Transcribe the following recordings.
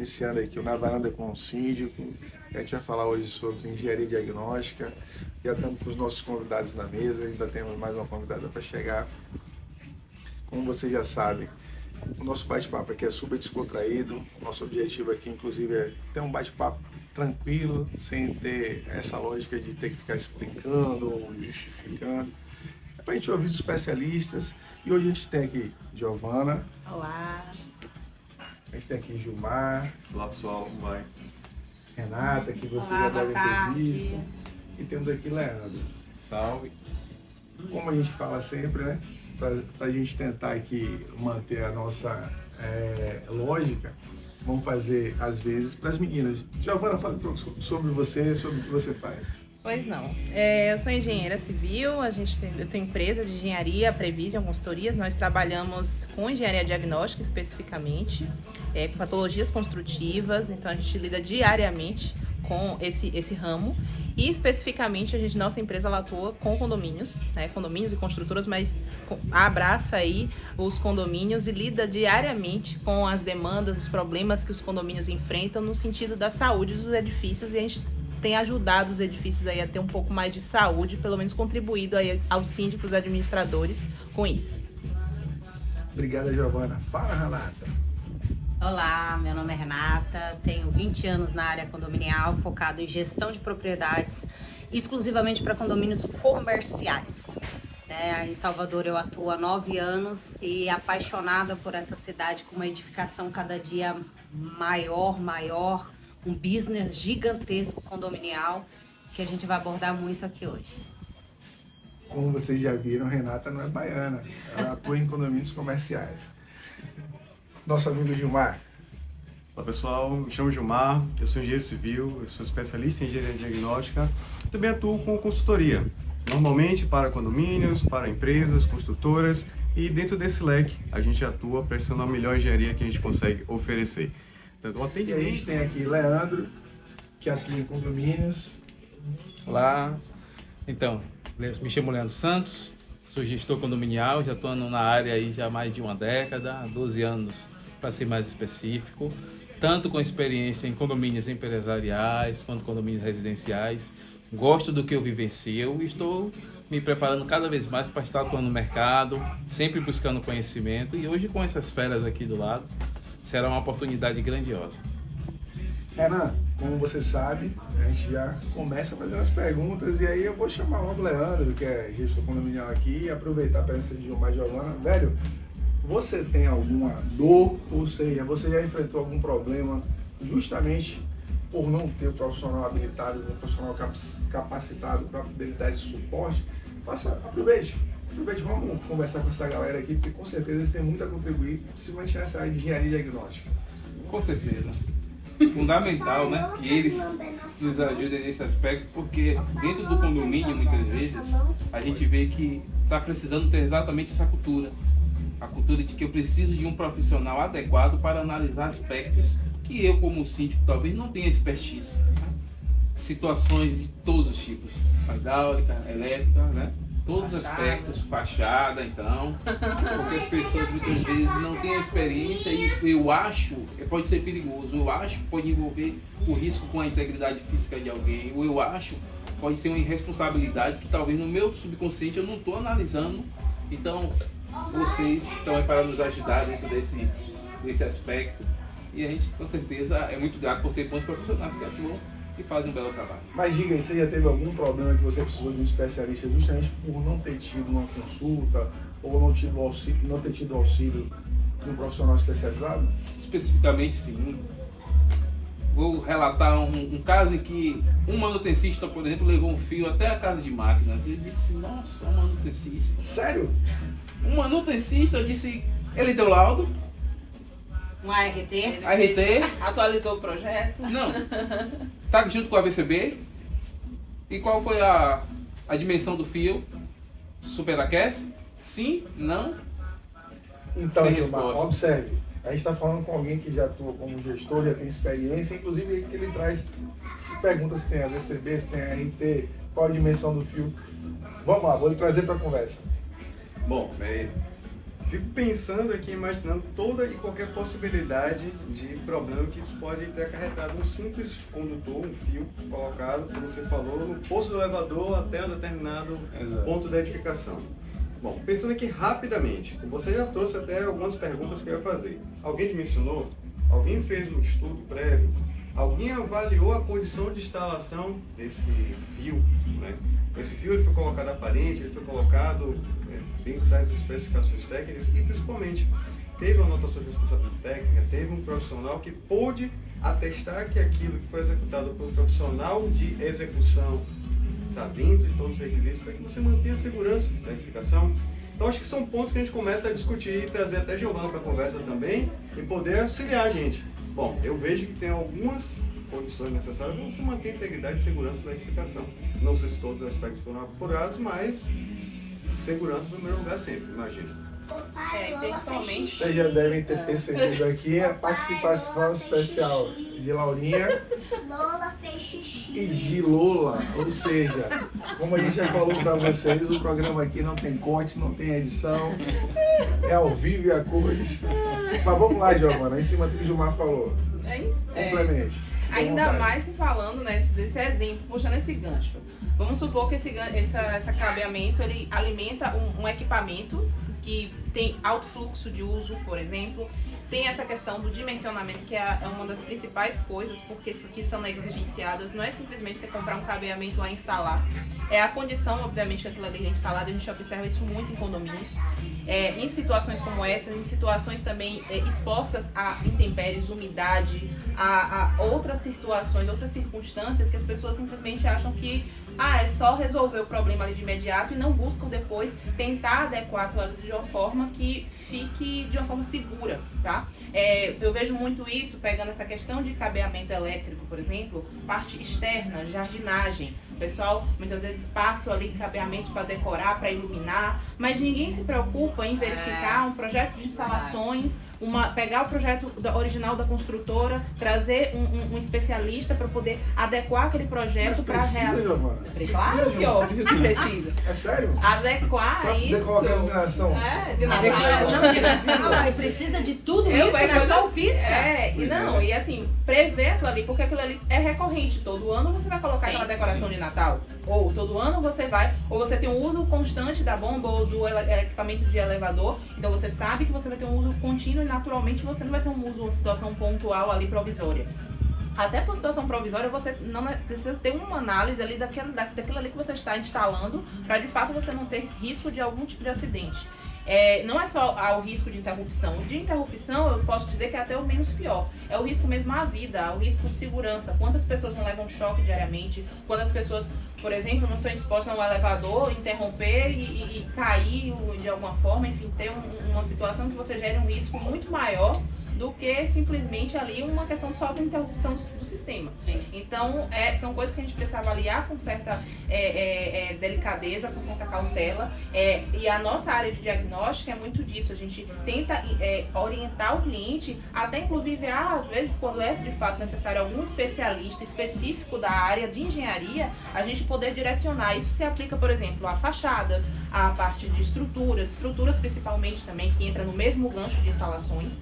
iniciando aqui o Na Varanda com o Síndico. A gente vai falar hoje sobre engenharia diagnóstica. Já estamos com os nossos convidados na mesa, ainda temos mais uma convidada para chegar. Como vocês já sabem, o nosso bate-papo aqui é super descontraído. Nosso objetivo aqui, inclusive, é ter um bate-papo tranquilo, sem ter essa lógica de ter que ficar explicando ou justificando. É para a gente ouvir os especialistas. E hoje a gente tem aqui Giovana. Olá. A gente tem aqui Gilmar. Olá pessoal, como vai? Renata, que você Olá, já deve boa ter tarde. visto. E temos aqui Leandro. Salve! Como a gente fala sempre, né? Para a gente tentar aqui manter a nossa lógica, vamos fazer às vezes para as meninas. Giovana, fala um pouco sobre você, sobre o que você faz. Pois não. Eu sou engenheira civil, eu tenho empresa de engenharia, Prevision, consultorias. Nós trabalhamos com engenharia diagnóstica especificamente, com patologias construtivas, então a gente lida diariamente com esse ramo. E especificamente nossa empresa ela atua com condomínios, né? Condomínios e construtoras, mas abraça aí os condomínios e lida diariamente com as demandas, os problemas que os condomínios enfrentam no sentido da saúde dos edifícios, e a gente tem ajudado os edifícios aí a ter um pouco mais de saúde, pelo menos contribuído aí aos síndicos administradores com isso. Obrigada, Giovana. Fala, Renata. Olá, meu nome é Renata, tenho 20 anos na área condominial, focado em gestão de propriedades, exclusivamente para condomínios comerciais. Em Salvador eu atuo há 9 anos e apaixonada por essa cidade com uma edificação cada dia maior, um business gigantesco condominial que a gente vai abordar muito aqui hoje. Como vocês já viram, Renata não é baiana, ela atua em condomínios comerciais. Nosso amigo Gilmar. Olá pessoal, me chamo Gilmar, eu sou engenheiro civil, eu sou especialista em engenharia diagnóstica, também atuo com consultoria, normalmente para condomínios, para empresas, construtoras, e dentro desse leque a gente atua prestando a melhor engenharia que a gente consegue oferecer. Então, o E a gente tem aqui Leandro, que atua em condomínios. Olá, então, me chamo Leandro Santos, sou gestor condominial, já estou na área aí já há mais de uma década, 12 anos para ser mais específico, tanto com experiência em condomínios empresariais quanto condomínios residenciais. Gosto do que eu vivencio e estou me preparando cada vez mais para estar atuando no mercado, sempre buscando conhecimento, e hoje com essas feras aqui do lado, será uma oportunidade grandiosa. Renan, como você sabe, a gente já começa fazendo as perguntas, e aí eu vou chamar logo o Leandro, que é gestor condominial aqui, e aproveitar a presença de Gilmar e Giovana. Velho, você tem alguma dor, ou seja, você já enfrentou algum problema justamente por não ter o profissional habilitado, um profissional capacitado para poder dar esse suporte? Aproveite, vamos conversar com essa galera aqui, porque com certeza eles têm muito a contribuir, principalmente nessa área de engenharia diagnóstica. Com certeza. Fundamental, né, que eles nos ajudem nesse aspecto, porque dentro do condomínio, muitas vezes, a gente vê que está precisando ter exatamente essa cultura. A cultura de que eu preciso de um profissional adequado para analisar aspectos que eu, como síndico, talvez não tenha expertise. Situações de todos os tipos, hidráulica, elétrica, né? Todos os aspectos, fachada, então, porque as pessoas muitas vezes não têm a experiência, e eu acho, pode ser perigoso, eu acho que pode envolver o risco com a integridade física de alguém, ou eu acho pode ser uma irresponsabilidade que talvez no meu subconsciente eu não estou analisando. Então, vocês estão aí para nos ajudar dentro desse aspecto, e a gente com certeza é muito grato por ter bons profissionais que atuam e fazem um belo trabalho. Mas diga aí, você já teve algum problema que você precisou de um especialista justamente por não ter tido uma consulta ou não ter tido auxílio de um profissional especializado? Especificamente, sim. Vou relatar um caso em que um manutencista, por exemplo, levou um fio até a casa de máquinas. Ele disse, nossa, um manutencista. Sério? Um manutencista disse, ele deu laudo. Um ART? ART. Atualizou o projeto? Não. Tá junto com a VCB. E qual foi a dimensão do fio? Superaquece? Sim? Não? Então, Sem Gilmar, resposta. observe. A gente está falando com alguém que já atua como gestor, já tem experiência, inclusive que ele traz perguntas se tem a VCB, se tem a RT, qual a dimensão do fio. Vamos lá, vou lhe trazer para a conversa. Bom, Fico pensando aqui, imaginando toda e qualquer possibilidade de problema que isso pode ter acarretado. Um simples condutor, um fio colocado, como você falou, no posto do elevador até um determinado ponto da edificação. Bom, pensando aqui rapidamente, você já trouxe até algumas perguntas que eu ia fazer. Alguém dimensionou? Alguém fez um estudo prévio? Alguém avaliou a condição de instalação desse fio, né? Esse fio ele foi colocado aparente, ele foi colocado dentro das especificações técnicas e principalmente teve uma anotação de responsabilidade técnica, teve um profissional que pôde atestar que aquilo que foi executado por um profissional de execução está dentro de todos os requisitos para que você mantenha a segurança da edificação. Então acho que são pontos que a gente começa a discutir e trazer até Giovana para a conversa também e poder auxiliar a gente. Bom, eu vejo que tem algumas condições necessárias para você manter a integridade e segurança da edificação. Não sei se todos os aspectos foram apurados, mas segurança em primeiro lugar sempre, imagino. Principalmente. Vocês já devem ter percebido aqui a participação especial de Laurinha Lola fez xixi. e de Lola, ou seja, como a gente já falou para vocês, o programa aqui não tem cortes, não tem edição, é ao vivo e a cores. Mas vamos lá, Giovana, em cima do que o Gilmar falou. Complemente. Ainda mais se falando, né, desse exemplo, puxando esse gancho. Vamos supor que esse cabeamento ele alimenta um equipamento que tem alto fluxo de uso, por exemplo. Tem essa questão do dimensionamento, que é uma das principais coisas que são negligenciadas. Não é simplesmente você comprar um cabeamento lá e instalar. É a condição, obviamente, que aquilo ali é instalado. A gente observa isso muito em condomínios. Em situações como essa, em situações também expostas a intempéries, umidade, a outras situações, outras circunstâncias que as pessoas simplesmente acham que é só resolver o problema ali de imediato e não buscam depois tentar adequar aquilo ali de uma forma que fique de uma forma segura, tá? Eu vejo muito isso pegando essa questão de cabeamento elétrico, por exemplo, parte externa, jardinagem. O pessoal muitas vezes passa ali cabeamento para decorar, para iluminar, mas ninguém se preocupa em verificar um projeto de instalações, pegar o projeto original da construtora, trazer um especialista para poder adequar aquele projeto para Giovana? Claro que óbvio que precisa. É sério? Adequar Pra isso. colocar a iluminação. De E precisa de tudo isso, não é só o pisca. E assim, prever aquilo ali, porque aquilo ali é recorrente. Todo ano você vai colocar aquela decoração de Natal. Ou todo ano ou você tem um uso constante da bomba ou do equipamento de elevador. Então você sabe que você vai ter um uso contínuo e naturalmente você não vai ser uma situação pontual ali provisória. Até por situação provisória, você não precisa ter uma análise ali daquilo ali que você está instalando para de fato você não ter risco de algum tipo de acidente. Não é só o risco de interrupção. O de interrupção, eu posso dizer que é até o menos pior. É o risco mesmo à vida, o risco de segurança. Quantas pessoas não levam choque diariamente? Quantas pessoas, por exemplo, não estão expostas a um elevador, interromper e cair de alguma forma, enfim, ter uma situação que você gere um risco muito maior do que simplesmente ali uma questão só da interrupção do sistema. Sim. Então, são coisas que a gente precisa avaliar com certa delicadeza, com certa cautela. E a nossa área de diagnóstico é muito disso. A gente tenta orientar o cliente, até inclusive, às vezes, quando é de fato necessário algum especialista específico da área de engenharia, a gente poder direcionar. Isso se aplica, por exemplo, a fachadas, a parte de estruturas principalmente também, que entra no mesmo gancho de instalações.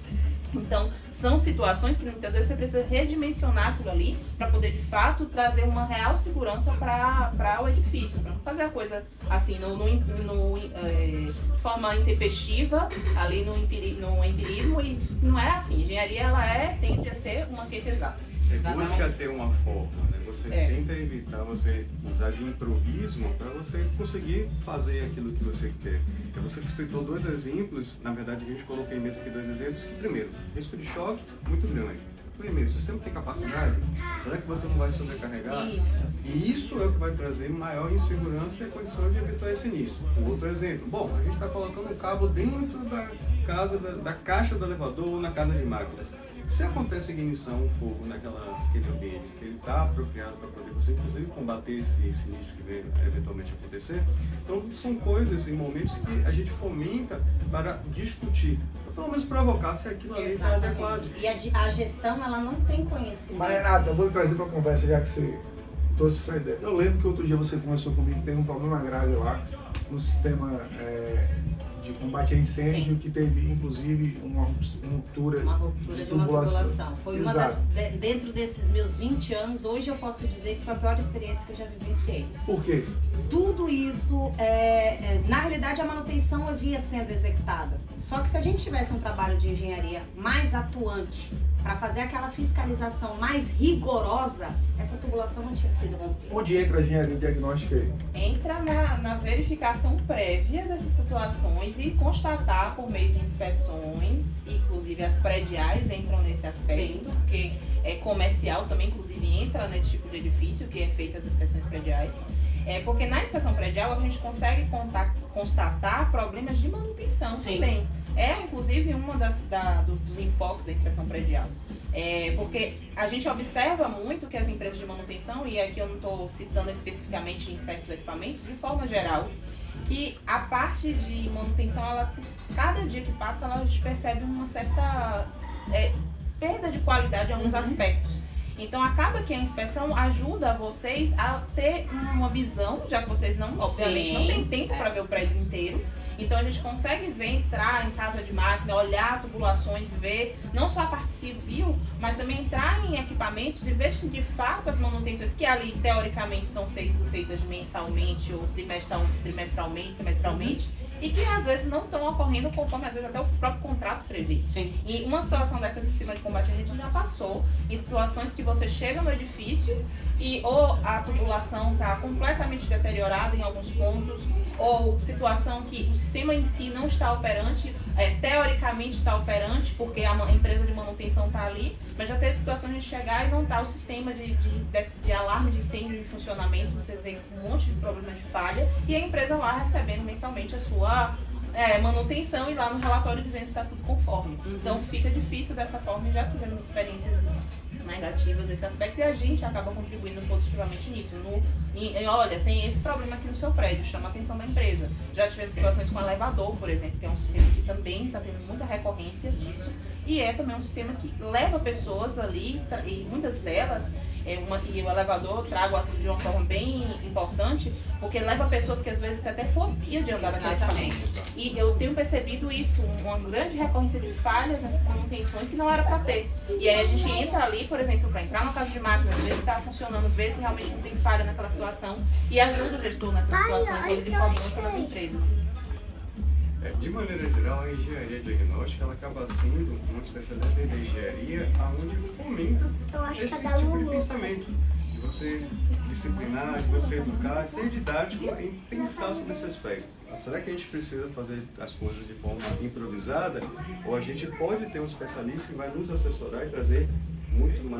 Então, são situações que muitas vezes você precisa redimensionar aquilo ali para poder, de fato, trazer uma real segurança para o edifício, para não fazer a coisa assim, de forma intempestiva, ali no empirismo, e não é assim. Engenharia, ela tende a ser uma ciência exata. Você busca ter uma forma, né? Você tenta evitar você usar de improviso para você conseguir fazer aquilo que você quer. Então, você citou dois exemplos, na verdade a gente coloquei nesse aqui dois exemplos, que primeiro, risco de choque muito grande. Primeiro, o sistema tem capacidade? Será que você não vai sobrecarregar? Isso. E isso é o que vai trazer maior insegurança e condição de evitar esse início. Um outro exemplo, bom, a gente está colocando um cabo dentro da casa, da caixa do elevador ou na casa de máquinas. Se acontece ignição, um fogo naquele ambiente, ele está apropriado para poder você, inclusive, combater esse início que vem eventualmente acontecer. Então, são coisas e momentos que a gente fomenta para discutir, pelo menos provocar se aquilo ali está adequado. E a gestão, ela não tem conhecimento. Mas, Renata, eu vou trazer para a conversa, já que você trouxe essa ideia. Eu lembro que outro dia você conversou comigo que tem um problema grave lá no sistema de combate a incêndio, Sim. que teve inclusive uma ruptura, Uma ruptura de uma tubulação. Foi uma Exato. dentro desses meus 20 anos, hoje eu posso dizer que foi a pior experiência que eu já vivenciei. Por quê? Tudo isso, na realidade, a manutenção havia sendo executada. Só que se a gente tivesse um trabalho de engenharia mais atuante, para fazer aquela fiscalização mais rigorosa, essa tubulação não tinha sido rompida. Onde entra a engenharia diagnóstica aí? Entra na verificação prévia dessas situações e constatar por meio de inspeções, inclusive as prediais entram nesse aspecto, Sim. porque comercial também, inclusive, entra nesse tipo de edifício, que é feita as inspeções prediais. Porque na inspeção predial a gente consegue constatar problemas de manutenção Sim. também. Inclusive, uma dos enfoques da inspeção predial. Porque a gente observa muito que as empresas de manutenção, e aqui eu não estou citando especificamente em certos equipamentos, de forma geral, que a parte de manutenção, cada dia que passa, a gente percebe uma certa perda de qualidade em alguns aspectos. Então acaba que a inspeção ajuda vocês a ter uma visão, já que vocês obviamente não têm tempo para ver o prédio inteiro. Então a gente consegue entrar em casa de máquina, olhar tubulações, ver não só a parte civil, mas também entrar em equipamentos e ver se de fato as manutenções que ali teoricamente estão sendo feitas mensalmente ou trimestralmente, semestralmente, e que às vezes não estão ocorrendo conforme às vezes até o próprio contrato prevê. Sim. E uma situação dessa de sistema de combate a gente já passou, em situações que você chega no edifício e ou a tubulação está completamente deteriorada em alguns pontos, ou situação que o sistema em si não está operante, teoricamente está operante, porque a empresa de manutenção está ali, mas já teve situação de chegar e não está o sistema de alarme de incêndio em funcionamento, você vê um monte de problema de falha, e a empresa lá recebendo mensalmente a sua manutenção e lá no relatório dizendo que está tudo conforme. Então fica difícil dessa forma e já tivemos experiências negativas nesse aspecto e a gente acaba contribuindo positivamente nisso. Olha, tem esse problema aqui no seu prédio, chama a atenção da empresa. Já tivemos situações com elevador, por exemplo, que é um sistema que também está tendo muita recorrência disso e é também um sistema que leva pessoas ali e muitas delas, e o elevador eu trago de uma forma bem importante, porque leva pessoas que às vezes têm até fobia de andar naquele equipamento. E eu tenho percebido isso, uma grande recorrência de falhas nessas manutenções que não era para ter. E aí a gente entra ali, por exemplo, para entrar na casa de máquina, ver se está funcionando, ver se realmente não tem falha naquela situação e ajuda o gestor nessas situações ele de cobrança das empresas. De maneira geral, a engenharia diagnóstica ela acaba sendo uma especialidade da engenharia onde fomenta esse tipo de pensamento. De você disciplinar, de você educar, ser didático em pensar sobre esse aspecto. Será que a gente precisa fazer as coisas de forma improvisada? Ou a gente pode ter um especialista que vai nos assessorar e trazer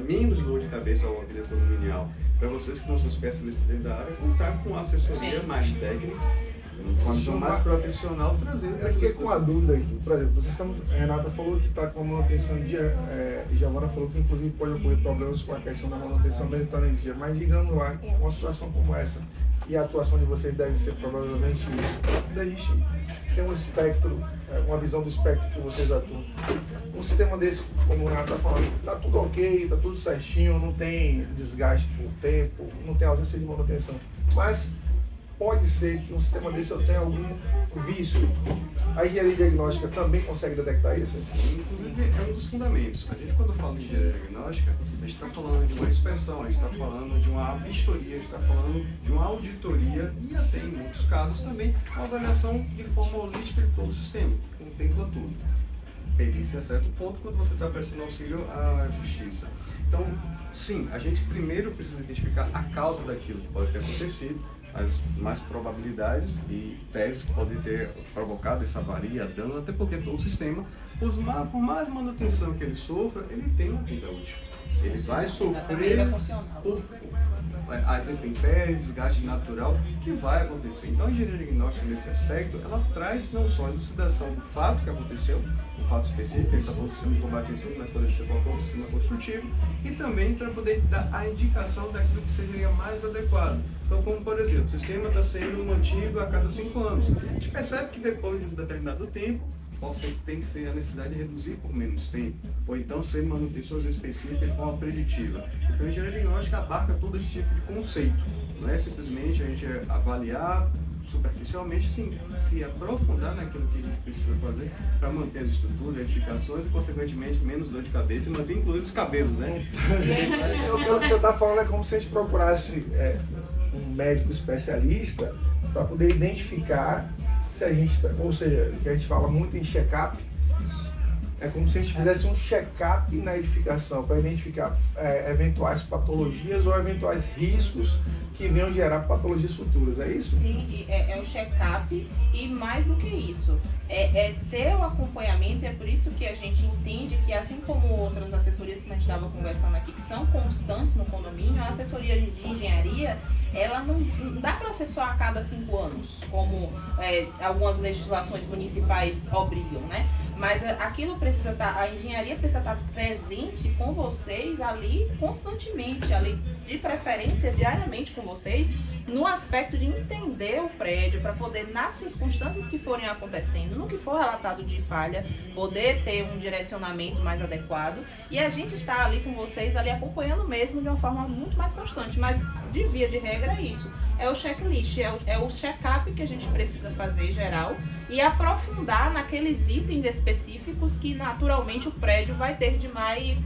menos dor de cabeça ao vida condominial? Para vocês que não são especialistas dentro da área, contar com uma assessoria mais técnica, com uma visão mais profissional, trazendo. Eu fiquei com uma dúvida aqui. Por exemplo, a Renata falou que está com a manutenção em dia, e Giovana falou que inclusive pode ocorrer problemas com a questão da manutenção dele estar em dia. Mas digamos lá, uma situação como essa, e a atuação de vocês deve ser provavelmente isso. Quando a gente tem um espectro, uma visão do espectro que vocês atuam. Um sistema desse, como o Renato está falando, está tudo ok, está tudo certinho, não tem desgaste por tempo, não tem ausência de manutenção. Mas pode ser que um sistema desse eu tenha algum vício. A engenharia diagnóstica também consegue detectar isso? Inclusive, é um dos fundamentos. A gente, quando fala de engenharia diagnóstica, a gente está falando de uma inspeção, a gente está falando de uma vistoria, a gente está falando de uma auditoria e até, em muitos casos, também uma avaliação de forma holística de todo o sistema, que contempla tudo. Perícia a certo ponto quando você está prestando auxílio à justiça. Então, sim, a gente primeiro precisa identificar a causa daquilo que pode ter acontecido, as mais probabilidades e teses que podem ter provocado essa avaria, dano, até porque todo o sistema, por mais manutenção que ele sofra, ele tem uma vida útil. Ele vai sofrer por as intempéries, desgaste natural que vai acontecer. Então a engenharia diagnóstica nesse aspecto, ela traz não só a elucidação do fato que aconteceu, um fato específico, ele está falando do sistema de combate a incêndio, mas pode ser qualquer sistema construtivo, e também para poder dar a indicação daquilo que seria mais adequado. Então, como por exemplo, o sistema está sendo mantido a cada 5 anos. A gente percebe que depois de um determinado tempo, tem que ser a necessidade de reduzir por menos tempo, ou então ser manutenções específicas de forma preditiva. Então, a engenharia diagnóstica abarca todo esse tipo de conceito. Não é simplesmente a gente avaliar, superficialmente, sim, se aprofundar naquilo que a gente precisa fazer para manter as estruturas, edificações e, consequentemente, menos dor de cabeça e manter, inclusive, os cabelos, né? O que você está falando é como se a gente procurasse um médico especialista para poder identificar se a gente, ou seja, o que a gente fala muito em check-up, é como se a gente fizesse um check-up na edificação para identificar eventuais patologias ou eventuais riscos que venham gerar patologias futuras, é isso? Sim, é o check-up e mais do que isso, é ter o acompanhamento, e é por isso que a gente entende que, assim como outras assessorias que a gente estava conversando aqui, que são constantes no condomínio, a assessoria de engenharia, ela não dá para ser só a cada 5 anos, como algumas legislações municipais obrigam, né? Mas aquilo precisa estar, a engenharia precisa estar presente com vocês ali constantemente, ali de preferência diariamente com vocês, no aspecto de entender o prédio, para poder, nas circunstâncias que forem acontecendo, no que for relatado de falha, poder ter um direcionamento mais adequado, e a gente está ali com vocês, ali acompanhando mesmo de uma forma muito mais constante, mas de via de regra é isso, é o checklist, é o check-up que a gente precisa fazer geral, e aprofundar naqueles itens específicos que naturalmente o prédio vai ter de mais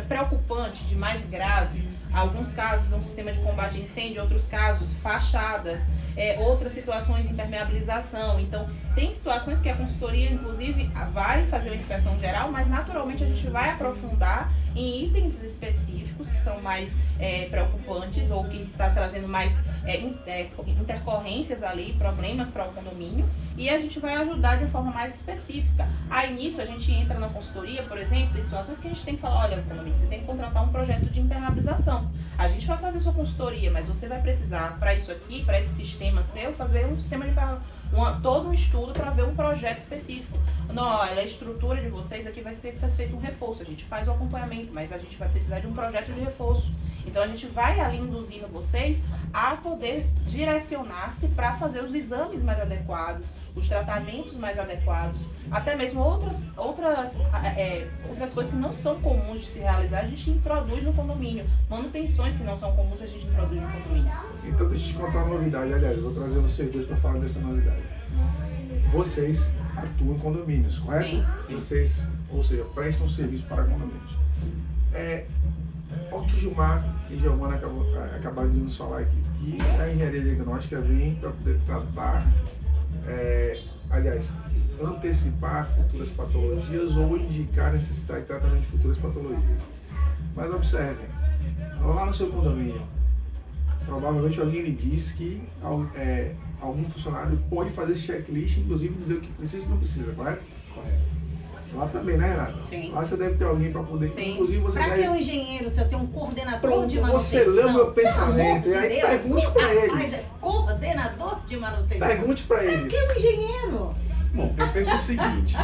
preocupante, de mais grave. Alguns casos um sistema de combate a incêndio, outros casos fachadas, outras situações impermeabilização. Então tem situações que a consultoria inclusive vai fazer uma inspeção geral, mas naturalmente a gente vai aprofundar em itens específicos que são mais preocupantes ou que está trazendo mais intercorrências ali, problemas para o condomínio, e a gente vai ajudar de uma forma mais específica. Aí nisso a gente entra na consultoria, por exemplo, em situações que a gente tem que falar, olha, condomínio, você tem que contratar um projeto de impermeabilização. A gente vai fazer sua consultoria, mas você vai precisar, para isso aqui, para esse sistema seu, fazer um sistema de todo um estudo para ver um projeto específico. Não, olha, a estrutura de vocês aqui vai ser feito um reforço, a gente faz o acompanhamento, mas a gente vai precisar de um projeto de reforço. Então a gente vai ali induzindo vocês a poder direcionar-se para fazer os exames mais adequados, os tratamentos mais adequados, até mesmo outras coisas que não são comuns de se realizar, a gente introduz no condomínio. Manutenções que não são comuns a gente introduz no condomínio. Então deixa eu te contar uma novidade, aliás, eu vou trazer vocês dois para falar dessa novidade. Vocês atuam em condomínios, correto? Sim. Vocês, ou seja, prestam serviço para condomínios. O que Gilmar e Giovana acabaram de nos falar aqui, que a engenharia diagnóstica vem para poder tratar, antecipar futuras patologias ou indicar a necessidade de tratamento de futuras patologias. Mas observem, lá no seu condomínio, provavelmente alguém lhe disse que algum funcionário pode fazer esse checklist, inclusive dizer o que precisa e o que não precisa, correto? Correto. Lá também, né, Renata? Sim. Lá você deve ter alguém para poder... Sim. Inclusive você Pra deve... que um engenheiro, se eu tenho um coordenador Pronto, de manutenção? você leu meu pensamento, Pelo e aí amor de Deus, pergunte pra eles. Mas é coordenador de manutenção? Pergunte para Pra eles. que um engenheiro? Bom, eu penso o seguinte,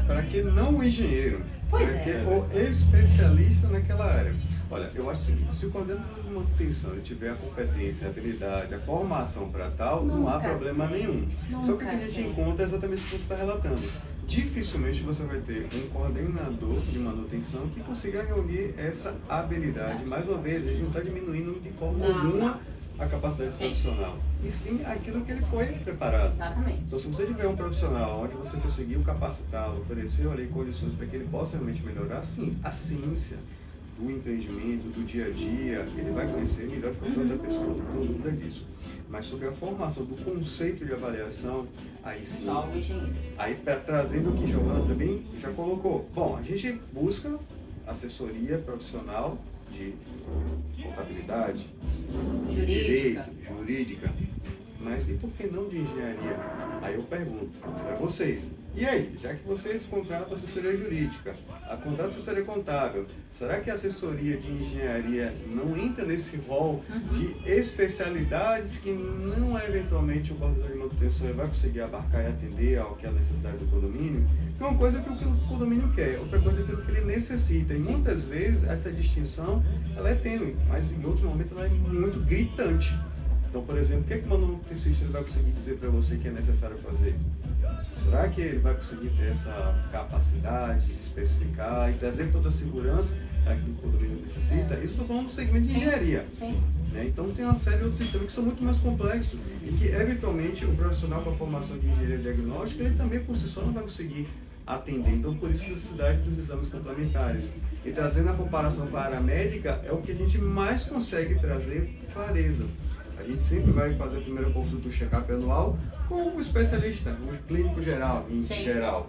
para que não o engenheiro, Pois para que é. o especialista naquela área. Olha, eu acho o seguinte, se o coordenador de manutenção ele tiver a competência, a habilidade, a formação para tal, não há Nunca problema tem. nenhum. Só que o que a gente tem. encontra é exatamente o que você está relatando. Dificilmente você vai ter um coordenador de manutenção que consiga reunir essa habilidade. Mais uma vez, a gente não está diminuindo de forma alguma a capacidade profissional, e sim aquilo que ele foi preparado. Exatamente. Então, se você tiver um profissional onde você conseguiu capacitá-lo, ofereceu ali condições para que ele possa realmente melhorar, sim, a ciência do empreendimento, do dia a dia, ele vai conhecer melhor que qualquer outra pessoa, não tenho dúvida disso. Mas sobre a formação do conceito de avaliação, aí sim, Só o engenheiro. aí trazendo o que a Giovana também já colocou. Bom, a gente busca assessoria profissional de contabilidade, de Jurídica. direito, jurídica, mas e por que não de engenharia? Aí eu pergunto para vocês, e aí, já que vocês contratam assessoria jurídica, contratam assessoria contábil, será que a assessoria de engenharia não entra nesse rol de especialidades que não eventualmente o coordenador de manutenção vai conseguir abarcar e atender ao que é a necessidade do condomínio? Que é uma coisa que o condomínio quer, outra coisa é aquilo que ele necessita. E muitas vezes essa distinção ela é tênue, mas em outro momento ela é muito gritante. Então, por exemplo, o que é que o manutencista vai conseguir dizer para você que é necessário fazer? Será que ele vai conseguir ter essa capacidade de especificar e trazer toda a segurança aqui no condomínio necessita, isso estou falando do segmento de engenharia. Né? Então tem uma série de outros sistemas que são muito mais complexos e que, eventualmente, o profissional com a formação de engenharia diagnóstica, ele também por si só não vai conseguir atender. Então, por isso a necessidade dos exames complementares. E trazendo a comparação com a área médica, é o que a gente mais consegue trazer clareza. A gente sempre vai fazer a primeira consulta do check-up anual com o especialista, o clínico geral, em geral.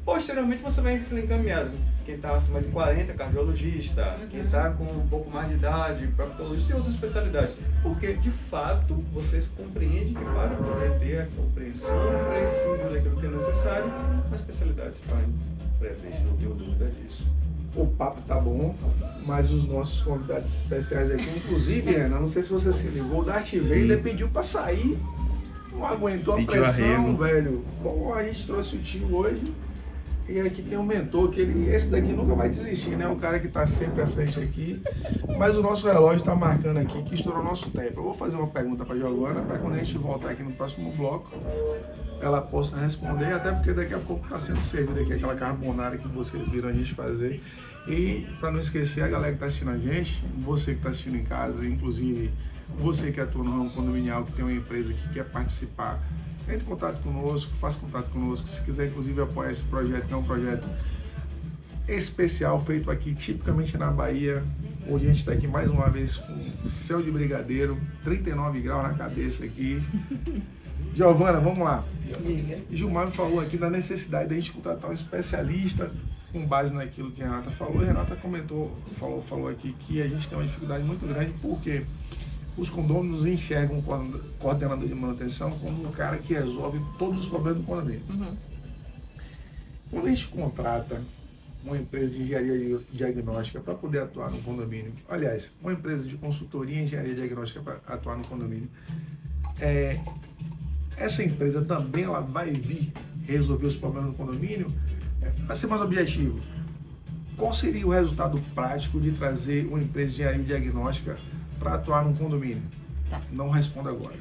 Posteriormente, você vai ser encaminhado. Quem está acima de 40, cardiologista. Quem está com um pouco mais de idade, proctologista e outras especialidades. Porque, de fato, vocês compreendem que para poder ter a compreensão precisa daquilo que é necessário, a especialidade se faz presente, não tenho dúvida disso. O papo tá bom, mas os nossos convidados especiais aqui, inclusive, Ana, não sei se você se ligou, o Darth Vader pediu pra sair, não aguentou a Pediu pressão, arrego. velho. Bom, a gente trouxe o tio hoje e aqui tem um mentor que esse daqui nunca vai desistir, né? O cara que tá sempre à frente aqui. Mas o nosso relógio tá marcando aqui que estourou o nosso tempo. Eu vou fazer uma pergunta pra Giovana, pra quando a gente voltar aqui no próximo bloco, ela possa responder, até porque daqui a pouco está sendo servida aqui aquela carbonara que vocês viram a gente fazer. E para não esquecer, a galera que está assistindo a gente, você que está assistindo em casa, inclusive você que atua no ramo condominial, que tem uma empresa que quer participar, entre em contato conosco, faça contato conosco. Se quiser, inclusive, apoiar esse projeto, que é um projeto especial, feito aqui tipicamente na Bahia, onde a gente está aqui mais uma vez com céu de brigadeiro, 39 graus na cabeça aqui. Giovana, vamos lá. Gilmar falou aqui da necessidade da gente contratar um especialista com base naquilo que a Renata falou. A Renata falou aqui que a gente tem uma dificuldade muito grande porque os condôminos enxergam o coordenador de manutenção como um cara que resolve todos os problemas do condomínio. Quando a gente contrata uma empresa de engenharia diagnóstica para poder atuar no condomínio, aliás, uma empresa de consultoria em engenharia diagnóstica para atuar no condomínio, essa empresa também ela vai vir resolver os problemas do condomínio? Para ser mais objetivo, qual seria o resultado prático de trazer uma empresa de engenharia diagnóstica para atuar num condomínio? Tá. Não responda agora.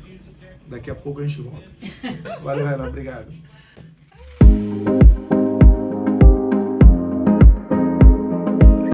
Daqui a pouco a gente volta. Valeu, Renan. Obrigado.